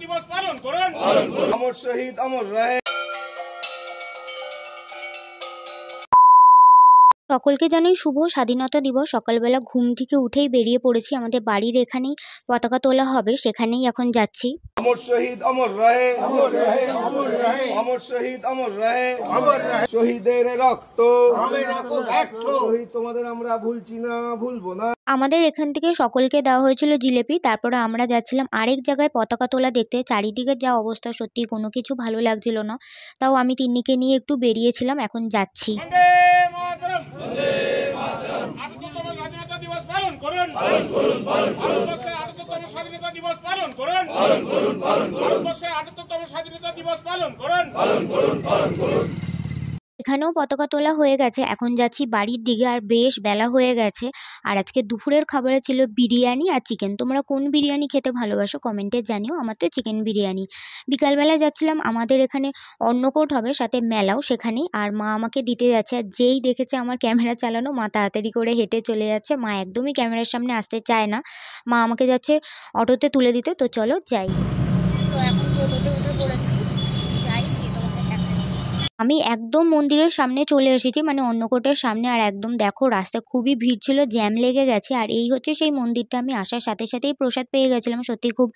দিবস পালন করুন। অমর শহীদ অমর রহে। সকলকে জানাই শুভ স্বাধীনতা দিবস। সকালবেলা ঘুম থেকে উঠেই বেরিয়ে পড়েছি, আমাদের বাড়ির এখানেই পতাকা তোলা হবে, সেখানেই এখন যাচ্ছি। অমর শহীদ অমর রহে, অমর রহে, অমর রহে, অমর শহীদ অমর রহে, অমর রহে। শহীদের রক্ত শহীদ তোমাদের আমরা ভুলছি না, ভুলবো না। আমাদের এখান থেকে সকলকে দেওয়া হয়েছিল জিলেপি, তারপরে আমরা যাচ্ছিলাম আরেক জায়গায় পতাকা তোলা দেখতে। চারিদিকে যা অবস্থা, সত্যি কোনো কিছু ভালো লাগছিল না, তাও আমি তিন্নিকে নিয়ে একটু বেরিয়েছিলাম, এখন যাচ্ছি। স্বাধীনতা দিবস পালন করুন। ভারতবর্ষের ৭৮তম স্বাধীনতা দিবস পালন করুন। ভারতবর্ষের ৭৮তম স্বাধীনতা দিবস পালন করুন। এখানেও পতাকা তোলা হয়ে গেছে, এখন যাচ্ছি বাড়ির দিকে। আর বেশ বেলা হয়ে গেছে। আর আজকে দুপুরের খাবারে ছিল বিরিয়ানি আর চিকেন। তোমরা কোন বিরিয়ানি খেতে ভালোবাসো কমেন্টে জানিও। আমার তো চিকেন বিরিয়ানি। বিকালবেলা যাচ্ছিলাম, আমাদের এখানে অন্নকূট হবে, সাথে মেলাও সেখানেই। আর মা আমাকে দিতে যাচ্ছে, আর যেই দেখেছে আমার ক্যামেরা চালানো, মা তাড়াতাড়ি করে হেঁটে চলে যাচ্ছে। মা একদমই ক্যামেরার সামনে আসতে চায় না, মা আমাকে যাচ্ছে অটোতে তুলে দিতে। তো চলো যাই। তো এখন টোটোতে উঠে পড়েছি, যাই গিয়ে তোমাকে দেখাচ্ছি। আমি একদম মন্দিরের সামনে চলে এসেছি, মানে অন্নকূটের সামনে। আর একদম দেখো রাস্তায় খুবই ভিড় ছিল, জ্যাম লেগে গেছে। আর এই হচ্ছে সেই মন্দিরটা। আমি আসার সাথে সাথেই প্রসাদ পেয়ে গেছিলাম, সত্যি খুব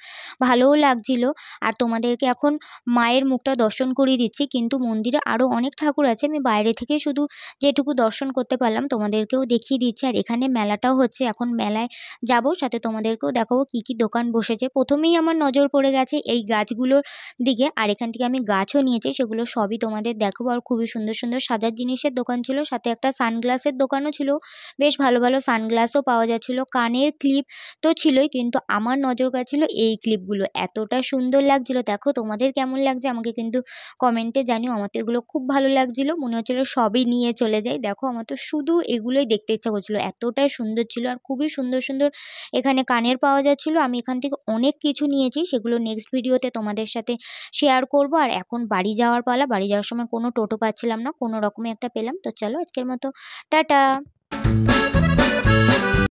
ভালোও লাগছিল। আর তোমাদেরকে এখন মায়ের মুখটা দর্শন করিয়ে দিচ্ছি, কিন্তু মন্দিরে আরও অনেক ঠাকুর আছে। আমি বাইরে থেকে শুধু যেটুকু দর্শন করতে পারলাম তোমাদেরকেও দেখিয়ে দিচ্ছি। আর এখানে মেলাটাও হচ্ছে, এখন মেলায় যাব, সাথে তোমাদেরকেও দেখাবো কী কী দোকান বসেছে। প্রথমেই আমার নজর পড়ে গেছে এই গাছগুলোর দিকে, আর এখান থেকে আমি গাছও নিয়েছি, সেগুলো সবই তোমাদের দেখাবো। আর খুবই সুন্দর সুন্দর সাজার জিনিসের দোকান ছিল, সাথে একটা সানগ্লাসের দোকানও ছিল। বেশ ভালো ভালো সানগ্লাসও পাওয়া যাচ্ছিল। কানের ক্লিপ তো ছিলই, কিন্তু আমার নজর কাড়ছিল এই ক্লিপগুলো, এতটা সুন্দর লাগছিল। দেখো তোমাদের কেমন লাগছে আমাকে কিন্তু কমেন্টে জানিও। আমার তো এগুলো খুব ভালো লাগছিল, মনে হচ্ছিল সবই নিয়ে চলে যাই। দেখো আমার তো শুধু এগুলোই দেখতে ইচ্ছা করছিল, এতটাই সুন্দর ছিল। আর খুবই সুন্দর সুন্দর এখানে কানের পাওয়া যাচ্ছিল। আমি এখান থেকে অনেক কিছু নিয়েছি, সেগুলো নেক্সট ভিডিওতে তোমাদের সাথে শেয়ার করব। আর এখন বাড়ি যাওয়ার পালা। বাড়ি যাওয়ার সময় কোনো টোটো পাচ্ছিলাম না, কোনো রকমে একটা পেলাম। তো চলো আজকের মতো টাটা।